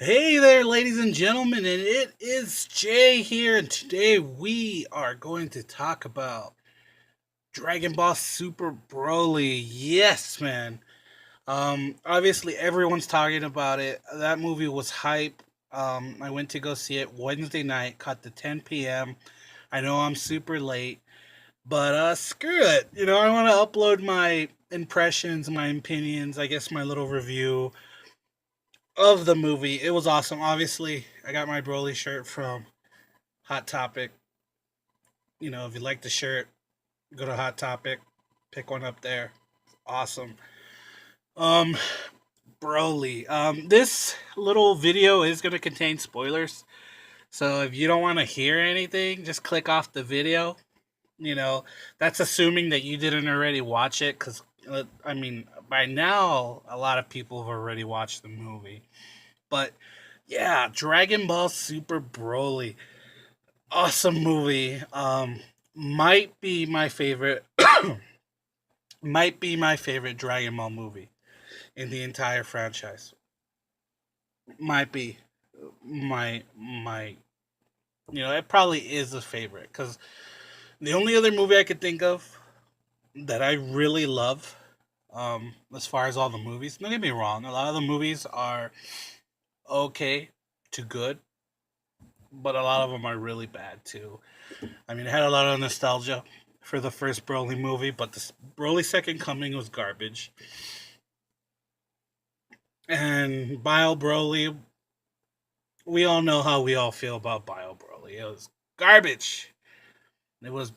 Hey there, ladies and gentlemen, and it is Jay here, and today we are going to talk about Dragon Ball Super Broly. Yes, man. Obviously everyone's talking about it. That movie was hype. I went to go see it Wednesday night, caught the 10 p.m. I know I'm super late, but screw it. I want to upload my impressions, my opinions, I guess my little review of the movie. It was awesome. Obviously, I got my Broly shirt from Hot Topic. If you like the shirt, go to Hot Topic, pick one up there. Awesome. Um, Broly. This little video is going to contain spoilers. So if you don't want to hear anything, just click off the video. You know, that's assuming that you didn't already watch it because, I mean, by now, a lot of people have already watched the movie. But yeah, Dragon Ball Super Broly. Awesome movie. Might be my favorite. Might be my favorite Dragon Ball movie in the entire franchise. Might be my. It probably is a favorite because the only other movie I could think of that I really love, as far as all the movies. Don't get me wrong, a lot of the movies are okay to good, but a lot of them are really bad too. I mean, it had a lot of nostalgia for the first Broly movie, but the Broly Second Coming was garbage. And Bio Broly, we all know how we all feel about Bio Broly. It was garbage. It was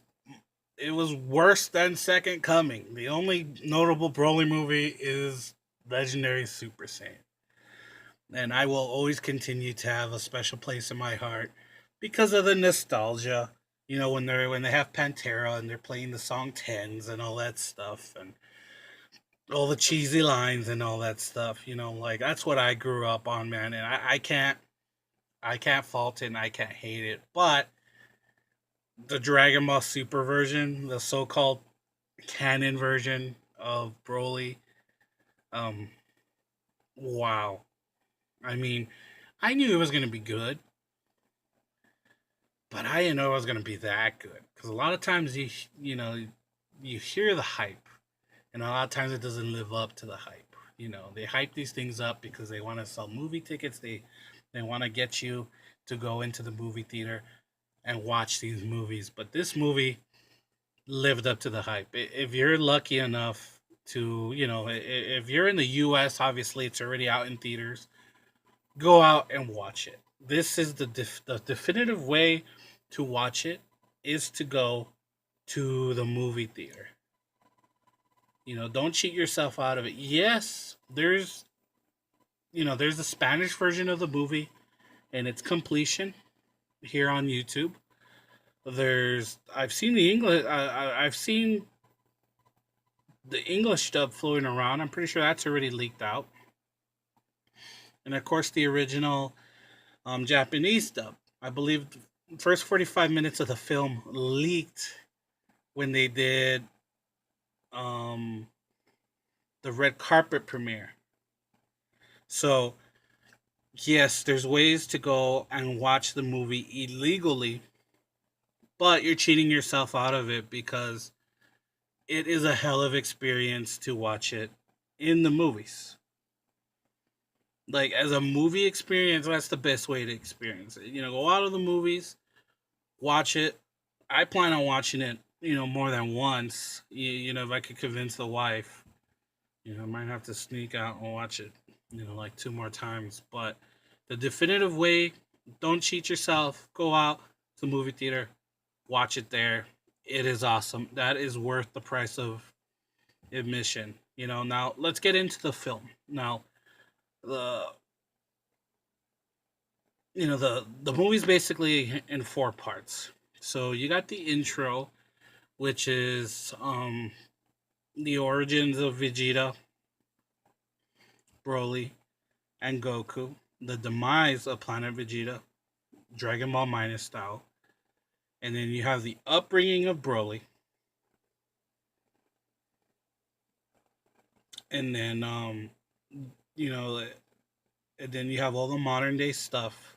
it was worse than Second Coming. The only notable Broly movie is Legendary Super Saiyan. And I will always continue to have a special place in my heart because of the nostalgia. When they have Pantera and they're playing the song Tens and all that stuff and all the cheesy lines and all that stuff. Like that's what I grew up on, man. And I can't fault it and I can't hate it. But the Dragon Ball Super version, the so-called canon version of Broly, um, wow. I mean, I knew it was gonna be good, but I didn't know it was gonna be that good. Because a lot of times you hear the hype, and a lot of times it doesn't live up to the hype. They hype these things up because they want to sell movie tickets. They want to get you to go into the movie theater and watch these movies. But this movie lived up to the hype. If you're lucky enough to, if you're in the U.S., obviously it's already out in theaters. Go out and watch it. This is the definitive way to watch it is to go to the movie theater. Don't cheat yourself out of it. Yes, there's the Spanish version of the movie and its completion here on YouTube. I've seen the English. I've seen the English dub floating around. I'm pretty sure that's already leaked out, and of course the original Japanese dub. I believe the first 45 minutes of the film leaked when they did um, the red carpet premiere. So yes, there's ways to go and watch the movie illegally, but you're cheating yourself out of it because it is a hell of experience to watch it in the movies. Like as a movie experience, that's the best way to experience it. Go out of the movies, watch it. I plan on watching it, more than once. If I could convince the wife, I might have to sneak out and watch it, like two more times. But the definitive way, don't cheat yourself. Go out to the movie theater, watch it there. It is awesome. That is worth the price of admission. Now let's get into the film. Now, the the movie's basically in four parts. So you got the intro, which is the origins of Vegeta, Broly, and Goku, the demise of Planet Vegeta, Dragon Ball Minus style, and then you have the upbringing of Broly, and then you know and then you have all the modern day stuff,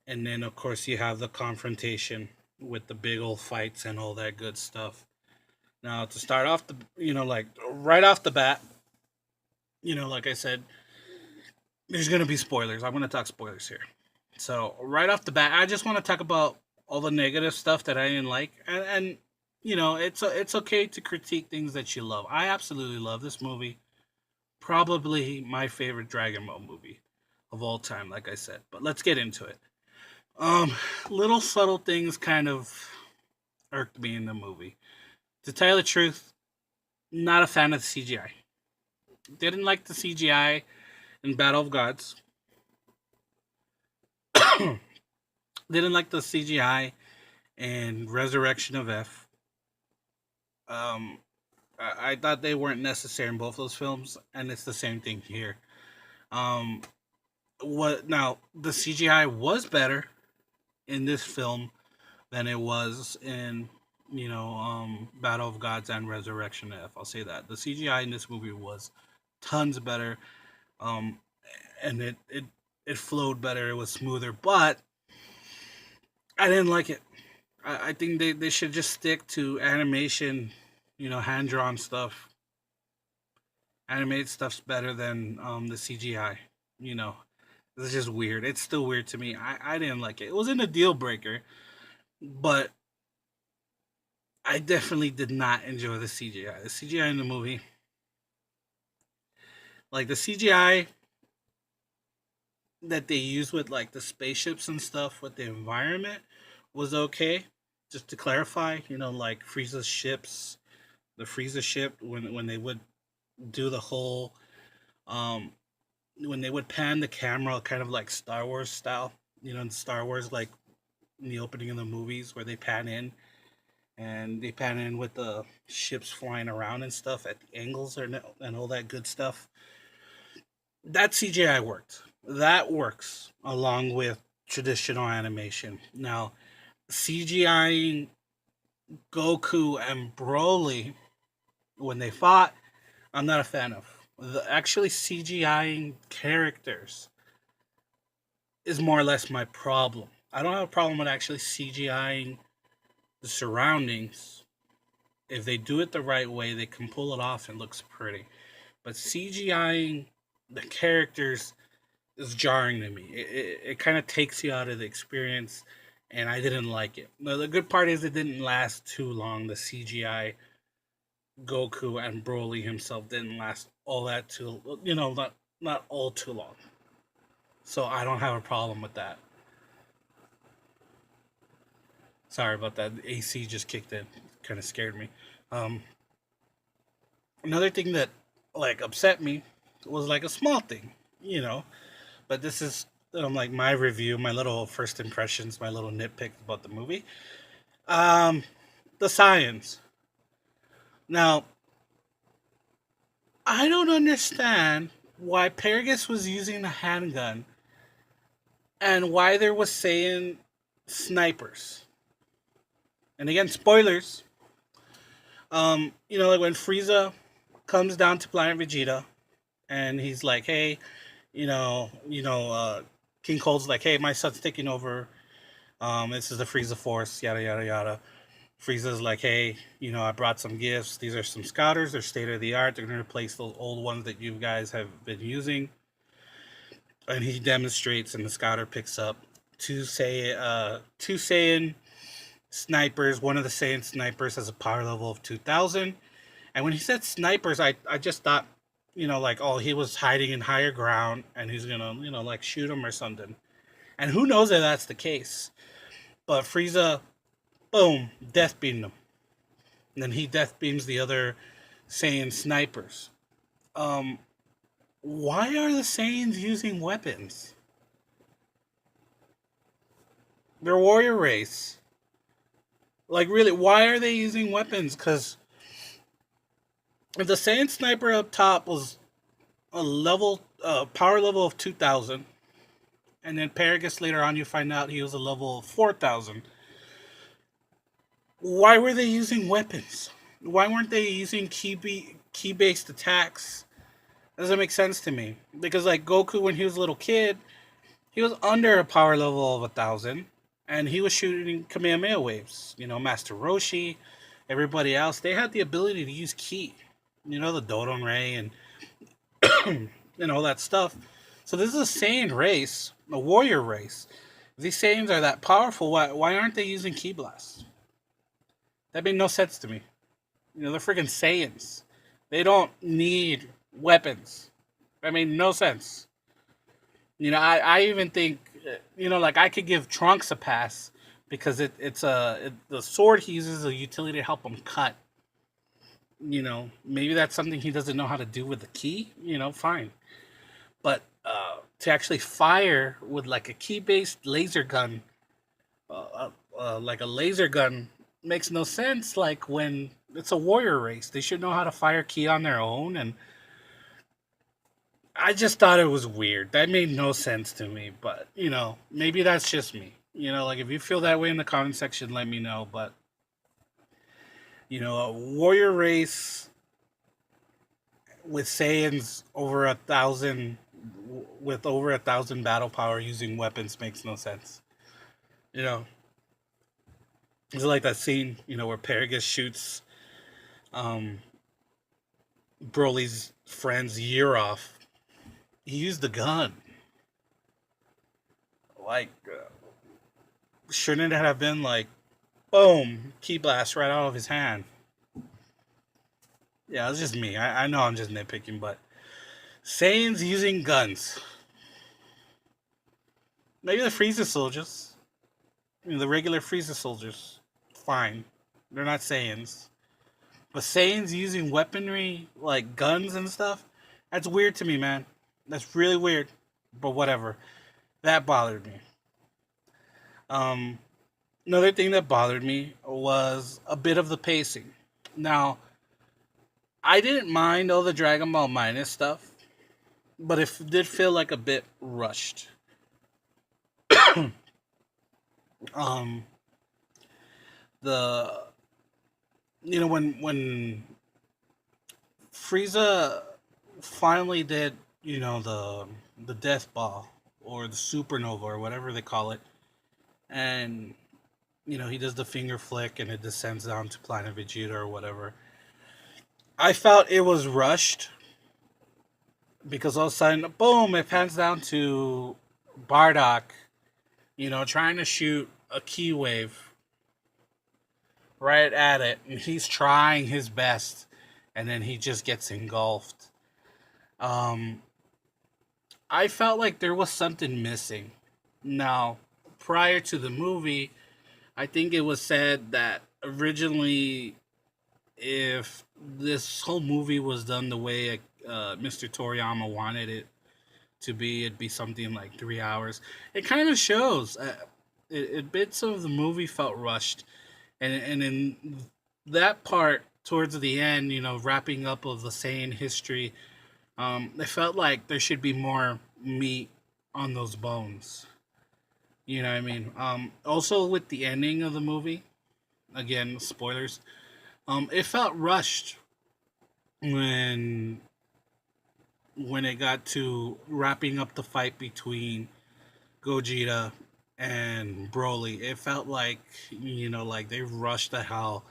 and then of course you have the confrontation with the big old fights and all that good stuff. Now to start off the like right off the bat, like I said, there's gonna be spoilers. I'm gonna talk spoilers here. So right off the bat, I just want to talk about all the negative stuff that I didn't like, and it's okay to critique things that you love. I absolutely love this movie. Probably my favorite Dragon Ball movie of all time, like I said. But let's get into it. Um, Little subtle things kind of irked me in the movie. To tell you the truth, not a fan of the CGI. Didn't like the CGI in Battle of Gods. Didn't like the CGI in Resurrection of F. Um, I thought they weren't necessary in both those films, and it's the same thing here. Um, what now? The CGI was better in this film than it was in Battle of Gods and Resurrection F. I'll say that the CGI in this movie was tons better, um, and it flowed better. It was smoother, but I didn't like it. I think they should just stick to animation, hand drawn stuff. Animated stuff's better than the CGI. You know, it's just weird. It's still weird to me. I didn't like it. It wasn't a deal breaker, but I definitely did not enjoy the CGI. The CGI in the movie, like the CGI that they used with like the spaceships and stuff with the environment was okay. Just to clarify, like Frieza's ships, the Frieza ship when they would do the whole um when they would pan the camera kind of like Star Wars style, in Star Wars like in the opening of the movies where they pan in and they pan in with the ships flying around and stuff at the angles and all that good stuff. That CGI worked. That works along with traditional animation. Now, CGIing Goku and Broly when they fought, I'm not a fan of. Actually, CGIing characters is more or less my problem. I don't have a problem with actually CGIing the surroundings. If they do it the right way, they can pull it off and looks pretty. But CGIing the characters is jarring to me. It kind of takes you out of the experience, and I didn't like it. Now, the good part is it didn't last too long. The CGI Goku and Broly himself didn't last all that too, not all too long. So I don't have a problem with that. Sorry about that. The AC just kicked in. Kind of scared me. Um, Another thing that like upset me was like a small thing, you know. But this is like my review, my little first impressions, my little nitpick about the movie. Um, the science. Now, I don't understand why Pegasus was using a handgun and why there was saying snipers. And again, spoilers. Like when Frieza comes down to planet Vegeta and he's like, "Hey, King Cold's like, "Hey, my son's taking over. This is the Frieza Force, yada yada yada." Frieza's like, "Hey, I brought some gifts. These are some scouters. They're state of the art. They're going to replace those old ones that you guys have been using." And he demonstrates, and the scouter picks up two Saiyan snipers. One of the Saiyan snipers has a power level of 2,000. And when he said snipers, I just thought, like, oh, he was hiding in higher ground and he's gonna, like shoot him or something. And who knows if that's the case? But Frieza, boom, death beamed him. And then he death beams the other Saiyan snipers. Um, why are the Saiyans using weapons? They're warrior race. Like, really, why are they using weapons? Because if the Saiyan sniper up top was power level of 2,000, and then Pegasus later on you find out he was a level of 4,000, why were they using weapons? Why weren't they using key based attacks Doesn't make sense to me because like Goku when he was a little kid, he was under a power level of 1,000, and he was shooting Kamehameha waves. Master Roshi, everybody else, they had the ability to use ki. The Dodon Ray and all that stuff. So this is a Saiyan race, a warrior race. If these Saiyans are that powerful, why aren't they using ki blasts? That made no sense to me. They're freaking Saiyans. They don't need weapons. That made no sense. I even think, like I could give Trunks a pass because the sword he uses is a utility to help him cut. Maybe that's something he doesn't know how to do with the key. Fine. But to actually fire with like a key based laser gun, like a laser gun, makes no sense. Like when it's a warrior race, they should know how to fire ki on their own. And I just thought it was weird. That made no sense to me. But maybe that's just me. Like if you feel that way in the comment section, let me know. But a warrior race with Saiyans over 1,000, with over 1,000 battle power using weapons makes no sense. You know, it's like that scene, where Pegasus shoots um, Broly's friend's ear off. He used the gun. Like, shouldn't it have been like, boom, key blast right out of his hand? Yeah, it's just me. I know I'm just nitpicking, but Saiyans using guns. Maybe the Frieza soldiers. The regular Frieza soldiers. Fine. They're not Saiyans. But Saiyans using weaponry, like guns and stuff, that's weird to me, man. That's really weird. But whatever. That bothered me. Um, Another thing that bothered me was a bit of the pacing. Now, I didn't mind all the Dragon Ball Minus stuff, but it did feel like a bit rushed. Um, the when Frieza finally did the Death Ball or the Supernova or whatever they call it, and he does the finger flick and it descends down to Planet Vegeta or whatever. I felt it was rushed because all of a sudden, boom, it pans down to Bardock, trying to shoot a key wave right at it, and he's trying his best, and then he just gets engulfed. Um, I felt like there was something missing. Now, prior to the movie, I think it was said that originally, if this whole movie was done the way Mr. Toriyama wanted it to be, it'd be something like 3 hours. It kind of shows. Bits of the movie felt rushed, and in that part towards the end, wrapping up of the Saiyan history, it felt like there should be more meat on those bones. You know what I mean? Also, with the ending of the movie, again, spoilers. It felt rushed when it got to wrapping up the fight between Gogeta and Broly. It felt like like they rushed the hell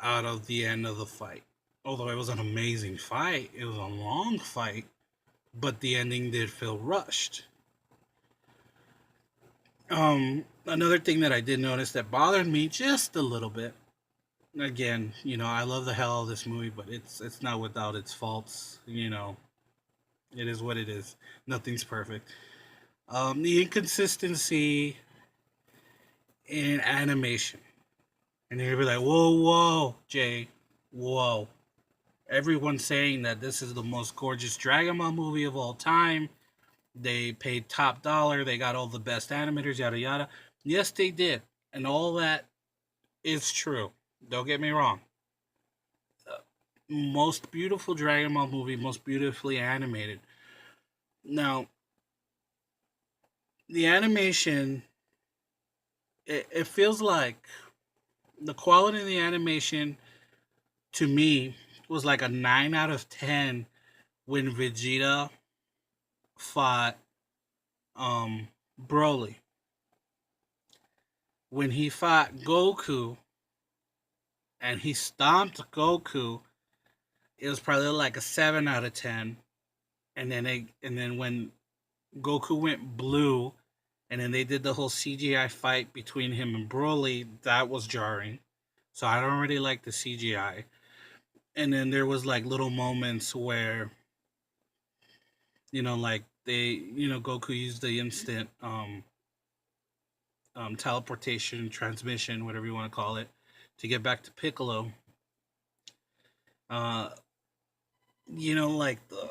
out of the end of the fight. Although it was an amazing fight, it was a long fight, but the ending did feel rushed. Another thing that I did notice that bothered me just a little bit. Again, I love the hell of this movie, but it's not without its faults. It is what it is. Nothing's perfect. The inconsistency in animation, and you'll be like, "Whoa, whoa, Jay, whoa!" Everyone's saying that this is the most gorgeous Dragon Ball movie of all time. They paid top dollar. They got all the best animators, yada yada. Yes, they did, and all that is true. Don't get me wrong. Most beautiful Dragon Ball movie, most beautifully animated. Now, the animation, it feels like the quality of the animation to me was like a 9 out of 10 when Vegeta fought Broly. When he fought Goku and he stomped Goku, it was probably like a 7 out of 10. And then when Goku went blue, and then they did the whole CGI fight between him and Broly, that was jarring. So I don't really like the CGI. And then there was like little moments where like Goku used the instant teleportation, transmission, whatever you want to call it, to get back to Piccolo. Uh, like the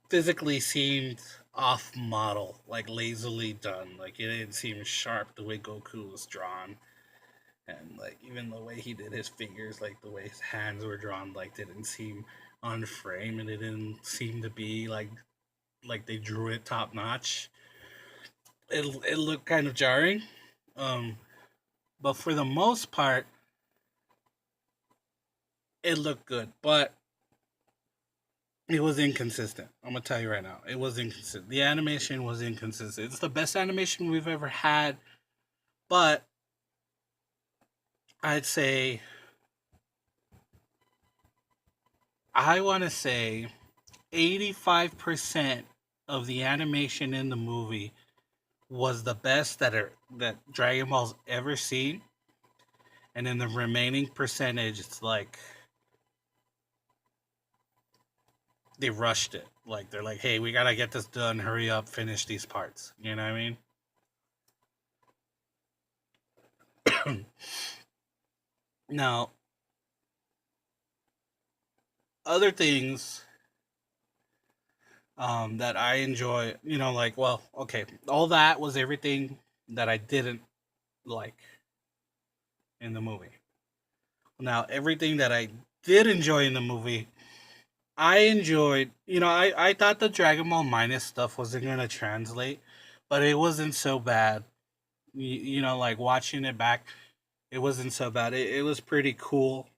physically seemed off model, like lazily done. Like it didn't seem sharp the way Goku was drawn, and like even the way he did his fingers, like the way his hands were drawn, like didn't seem on frame, and it didn't seem to be like they drew it top notch. It looked kind of jarring, um, but for the most part, it looked good. But it was inconsistent. I'm gonna tell you right now, it was inconsistent. The animation was inconsistent. It's the best animation we've ever had, but I'd say I want to say 85% of the animation in the movie was the best that Dragon Ball's ever seen, and then the remaining percentage, it's like they rushed it. Like they're like, "Hey, we gotta get this done. Hurry up, finish these parts." You know what I mean? Now, other things that I enjoy, like, well, okay, all that was everything that I didn't like in the movie. Now, everything that I did enjoy in the movie, I enjoyed. I thought the Dragon Ball minus stuff wasn't gonna translate, but it wasn't so bad. Like watching it back, it wasn't so bad. It was pretty cool.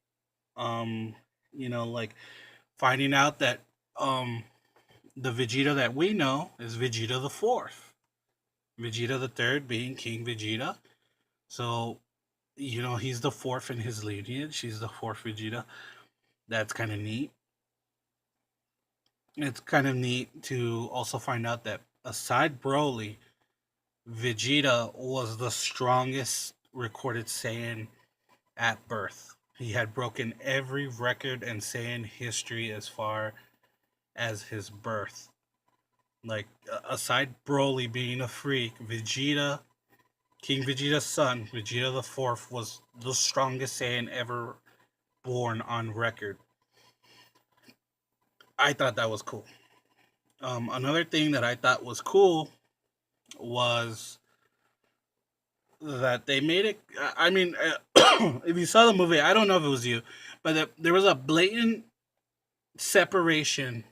Um, like finding out that the Vegeta that we know is Vegeta the fourth. Vegeta the third being King Vegeta. So, he's the fourth in his lineage. He's the fourth Vegeta. That's kind of neat. It's kind of neat to also find out that aside Broly, Vegeta was the strongest recorded Saiyan at birth. He had broken every record in Saiyan history as far as his birth. Like, aside Broly being a freak, King Vegeta's son, Vegeta the Fourth, was the strongest Saiyan ever born on record. I thought that was cool. Another thing that I thought was cool was that they made it. I mean, if you saw the movie, I don't know if it was you, but there was a blatant separation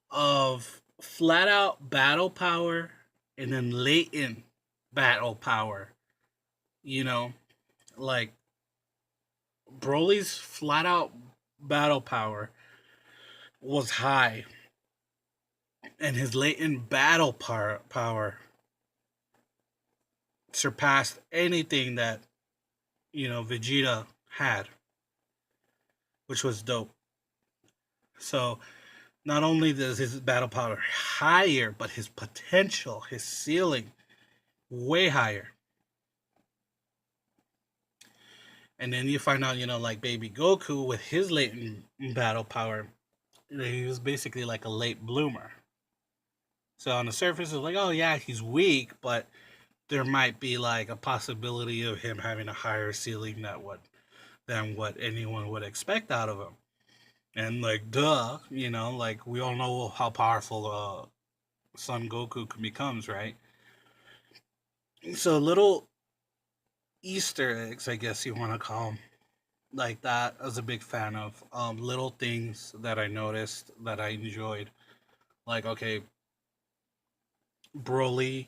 of flat out battle power and then latent battle power. You know, like Broly's flat out battle power was high, and his latent battle power surpassed anything that Vegeta had, which was dope. So not only does his battle power higher, but his potential, his ceiling, way higher. And then you find out, like Baby Goku with his latent battle power, he was basically like a late bloomer. So on the surface, it's like, oh yeah, he's weak, but there might be like a possibility of him having a higher ceiling than what anyone would expect out of him. And like, duh, like we all know how powerful Son Goku becomes, right? So little Easter eggs, I guess you want to call them, like that. I was a big fan of little things that I noticed that I enjoyed. Like, okay, Broly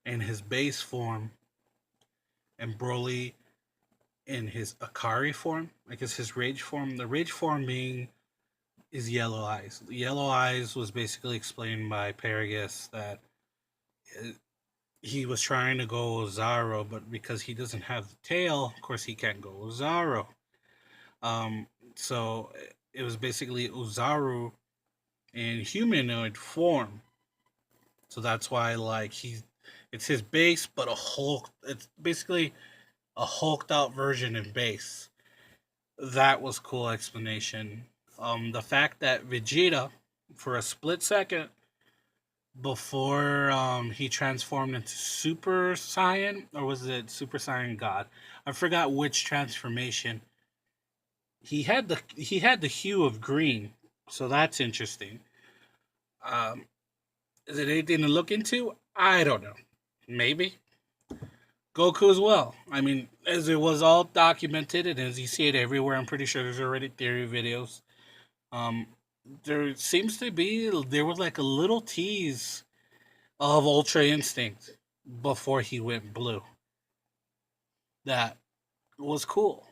in his base form and Broly in his Akari form, I guess his rage form. The rage form being is Yellow Eyes. Yellow Eyes was basically explained by Pegasus that uh, he was trying to go Zaro, but because he doesn't have the tail, of course he can't go Zaro. Um, so it was basically Uzaru in humanoid form. So that's why like it's his base, but a Hulk. It's basically a hulked out version in base. That was cool explanation. The fact that Vegeta, for a split second before he transformed into Super Saiyan, or was it Super Saiyan God? I forgot which transformation. He had the hue of green, so that's interesting. Um, is it anything to look into? I don't know. Maybe Goku as well. I mean, as it was all documented, and as you see it everywhere, I'm pretty sure there's already theory videos. Um, there seems to be there was like a little tease of Ultra Instinct before he went blue. That was cool.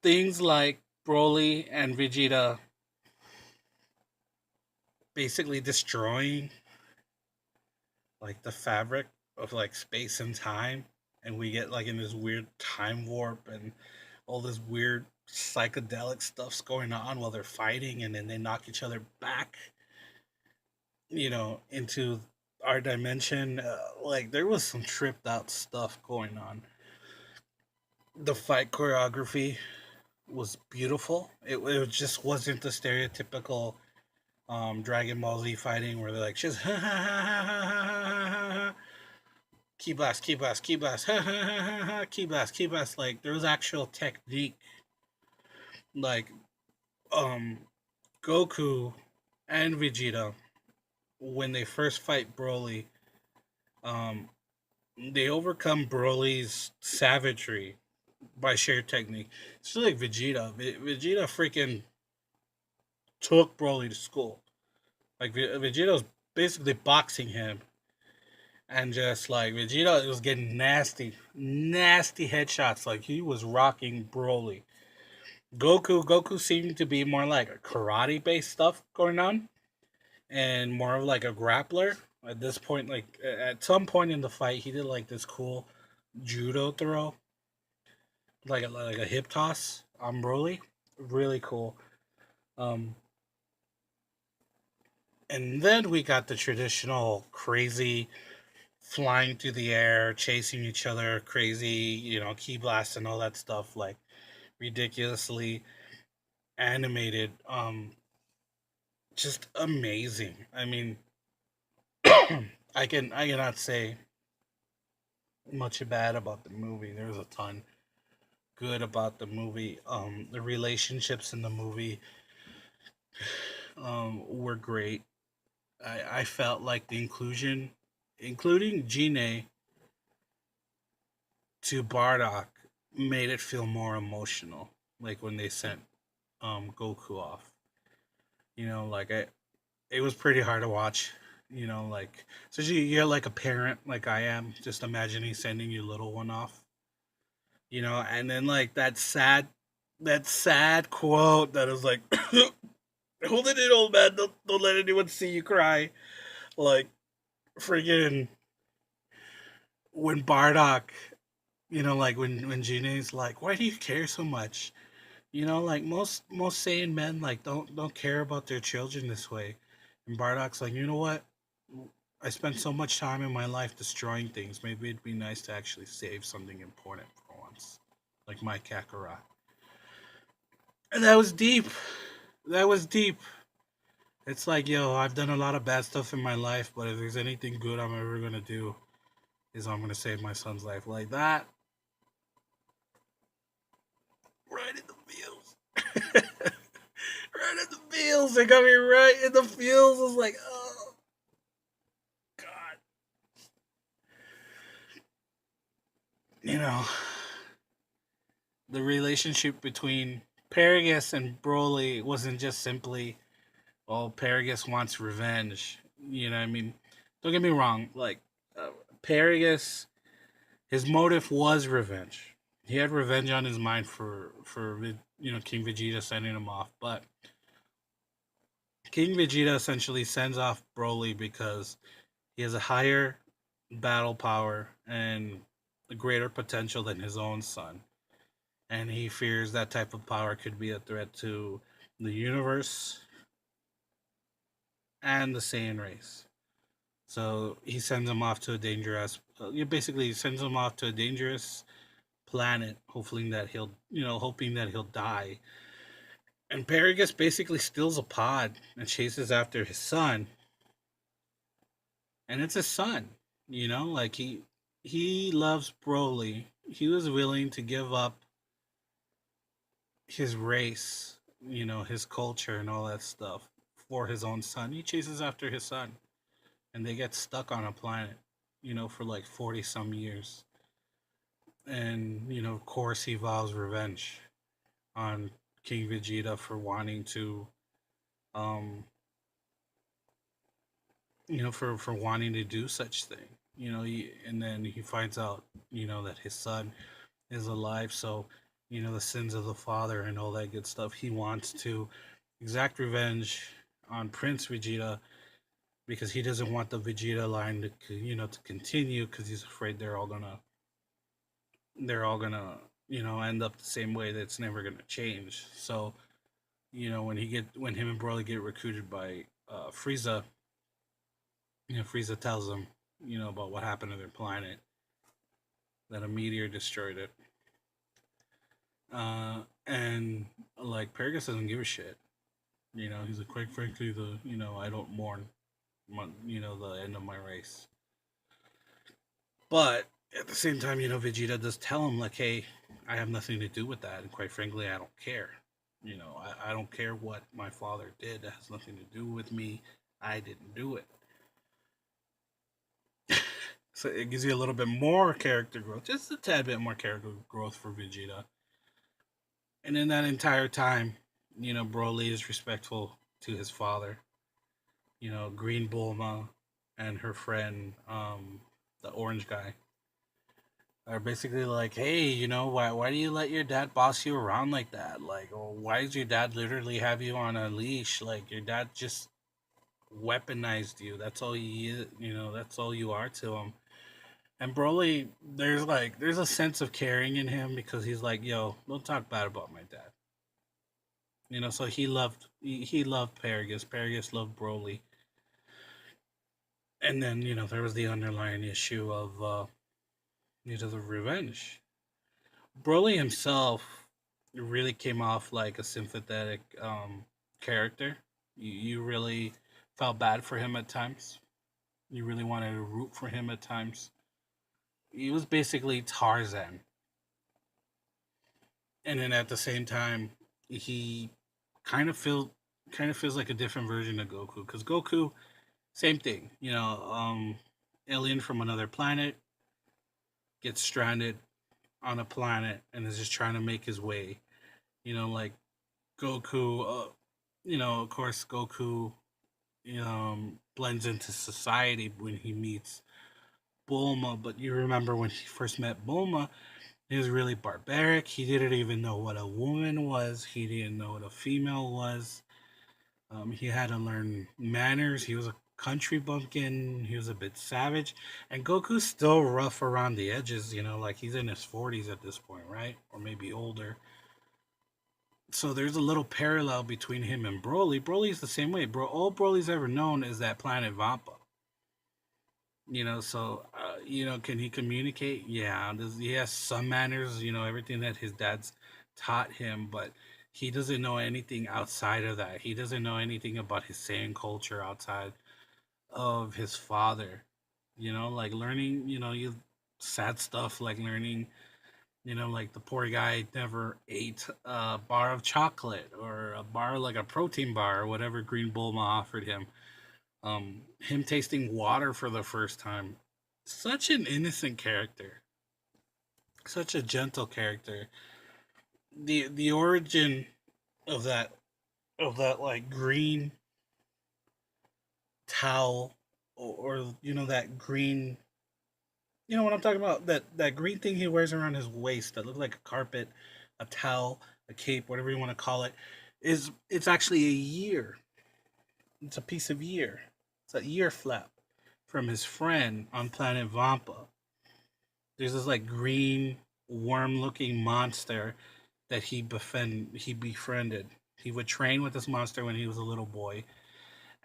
Things like Broly and Vegeta basically destroying like the fabric of like space and time, and we get like in this weird time warp and all this weird psychedelic stuff's going on while they're fighting, and then they knock each other back, into our dimension. Like there was some tripped out stuff going on. The fight choreography was beautiful. It just wasn't the stereotypical Dragon Ball Z fighting where they're like just key blast, key blast, key blast, key blast, key blast. Like there was actual technique. Like um Goku and Vegeta when they first fight Broly, um, they overcome Broly's savagery by sheer technique. It's just like Vegeta. Vegeta freaking took Broly to school. Like Vegeta was basically boxing him, and just like Vegeta was getting nasty, nasty headshots. Like he was rocking Broly. Goku seemed to be more like a karate based stuff going on, and more of like a grappler. At this point, like at some point in the fight, he did like this cool judo throw, like a hip toss on Broly. Really cool. Um, and then we got the traditional crazy flying through the air, chasing each other, crazy, key blasts and all that stuff, like ridiculously animated. Just amazing. I mean, I cannot say much bad about the movie. There's a ton good about the movie. The relationships in the movie were great. I felt like the inclusion, including Gine to Bardock, made it feel more emotional. Like when they sent Goku off. Like it was pretty hard to watch. Like so you're like a parent, like I am, just imagining sending your little one off. And then like that sad quote that is like, hold it in, old man. Don't let anyone see you cry. Like freaking when Bardock, like when Gina's like, why do you care so much? Like most sane men like don't care about their children this way. And Bardock's like, you know what? I spent so much time in my life destroying things. Maybe it'd be nice to actually save something important for once, like my Kakarot. And that was deep. That was deep. It's like, yo, I've done a lot of bad stuff in my life, but if there's anything good I'm ever gonna do, is I'm gonna save my son's life. Like that, right in the feels. Right in the feels. They got me right in the feels. I was like, oh god. You know, the relationship between Paragus and Broly wasn't just simply, oh, Paragus wants revenge. You know what I mean? Don't get me wrong. Like, Paragus, his motive was revenge. He had revenge on his mind for King Vegeta sending him off. But King Vegeta essentially sends off Broly because he has a higher battle power and a greater potential than his own son. And he fears that type of power could be a threat to the universe and the Saiyan race. So he sends him off to a dangerous. Basically, sends him off to a dangerous planet, hoping that he'll die. And Paragus basically steals a pod and chases after his son, and it's his son. Like he loves Broly. He was willing to give up his race, his culture and all that stuff for his own son. He chases after his son, and they get stuck on a planet, for like 40 some years. And, of course, he vows revenge on King Vegeta for wanting to, um, for wanting to do such thing. And then he finds out, that his son is alive. So, the sins of the father and all that good stuff. He wants to exact revenge on Prince Vegeta because he doesn't want the Vegeta line to continue because he's afraid they're all gonna end up the same way. That's never gonna change. So when him and Broly get recruited by Frieza, Frieza tells them about what happened to their planet, that a meteor destroyed it. And like Paragus doesn't give a shit. He's like, quite frankly, I don't mourn, the end of my race. But at the same time, Vegeta does tell him like, hey, I have nothing to do with that, and quite frankly, I don't care. I don't care what my father did. It has nothing to do with me. I didn't do it. So it gives you a little bit more character growth, just a tad bit more character growth for Vegeta. And in that entire time, Broly is respectful to his father. Green Bulma and her friend, the orange guy, are basically like, hey, why do you let your dad boss you around like that? Like, oh, why does your dad literally have you on a leash? Like, your dad just weaponized you. That's all he is. That's all you are to him. And Broly, there's a sense of caring in him because he's like, yo, don't talk bad about my dad. So he loved Paragus. Paragus loved Broly. And then there was the underlying issue of the revenge. Broly himself really came off like a sympathetic character. You really felt bad for him at times. You really wanted to root for him at times. He was basically Tarzan, and then at the same time, he kind of feel kind of feels like a different version of Goku because Goku, same thing. Alien from another planet gets stranded on a planet and is just trying to make his way. Like Goku. Of course, Goku blends into society when he meets Bulma. But you remember when he first met Bulma, he was really barbaric. He didn't even know what a woman was. He didn't know what a female was. He had to learn manners. He was a country bumpkin. He was a bit savage. And Goku's still rough around the edges, like he's in his 40s at this point, right? Or maybe older. So there's a little parallel between him and Broly. Broly's the same way. All Broly's ever known is that planet Vampa. Can he communicate? Yeah, he has some manners. Everything that his dad's taught him, but he doesn't know anything outside of that. He doesn't know anything about his Saiyan culture outside of his father. Like learning. You sad stuff like learning. Like the poor guy never ate a bar of chocolate or a bar like a protein bar or whatever Green Bulma offered him. Him tasting water for the first time. Such an innocent character, such a gentle character. The origin of that like green towel, or that green, what I'm talking about, that green thing he wears around his waist that looks like a carpet, a towel. a cape, whatever you want to call it, is it's actually a year. It's a piece of year. It's a year flap from his friend on planet Vampa. There's this like green worm-looking monster that he befriended. He would train with this monster when he was a little boy,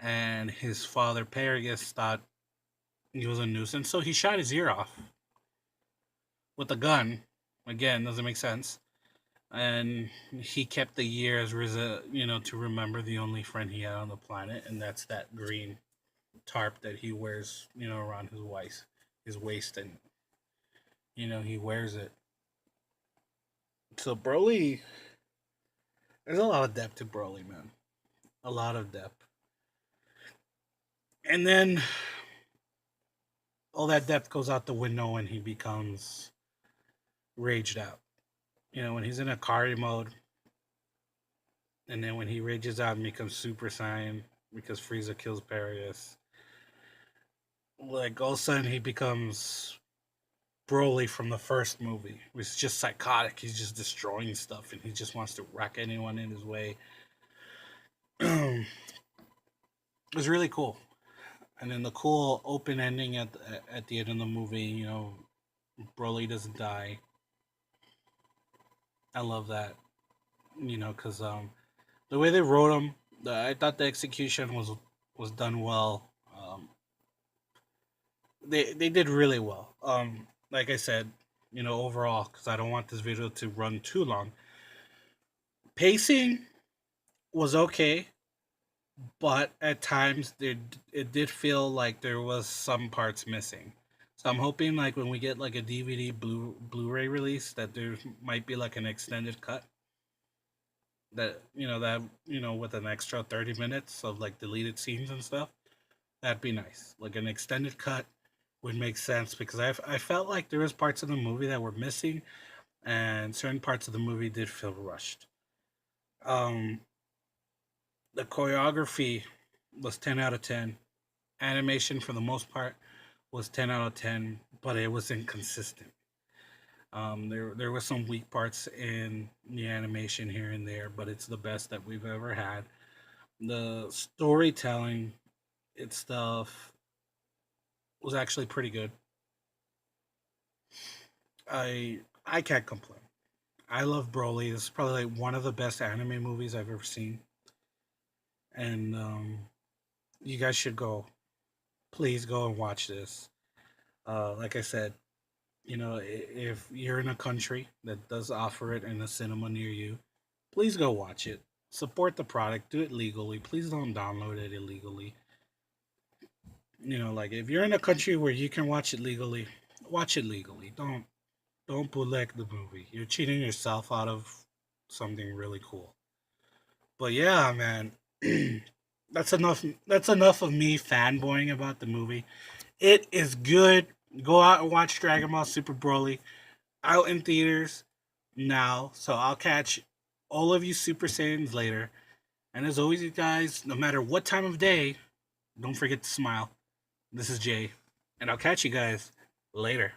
and his father Pegasus thought he was a nuisance, so he shot his ear off with a gun. Again, doesn't make sense. And he kept the year as to remember the only friend he had on the planet, and that's that green tarp that he wears, around his waist, and he wears it. So Broly, there's a lot of depth to Broly, man, a lot of depth, and then all that depth goes out the window when he becomes raged out. When he's in a Akari mode, and then when he rages out and becomes Super Saiyan because Frieza kills Pegasus, like all of a sudden he becomes Broly from the first movie. He's just psychotic. He's just destroying stuff, and he just wants to wreck anyone in his way. It was really cool. And then the cool open ending at the end of the movie, Broly doesn't die. I love that, because the way they wrote him, I thought the execution was done well. They did really well. Like I said, overall, because I don't want this video to run too long. Pacing was okay, but at times it did feel like there was some parts missing. So I'm hoping like when we get like a DVD Blu-ray release that there might be like an extended cut that with an extra 30 minutes of like deleted scenes and stuff. That'd be nice. Like an extended cut would make sense because I felt like there was parts of the movie that were missing, and certain parts of the movie did feel rushed. Um, the choreography was 10 out of 10. Animation for the most part was 10 out of 10, but it was inconsistent. There were some weak parts in the animation here and there, but it's the best that we've ever had. The storytelling itself was actually pretty good. I can't complain. I love Broly. This is probably like one of the best anime movies I've ever seen, and you guys should go. Please go and watch this. Like I said, if you're in a country that does offer it in a cinema near you, please go watch it. Support the product. Do it legally. Please don't download it illegally. Like if you're in a country where you can watch it legally, watch it legally. Don't bootleg the movie. You're cheating yourself out of something really cool. But yeah, man, that's enough. That's enough of me fanboying about the movie. It is good. Go out and watch Dragon Ball Super Broly out in theaters now. So I'll catch all of you Super Saiyans later. And as always, you guys, no matter what time of day, don't forget to smile. This is Jay, and I'll catch you guys later.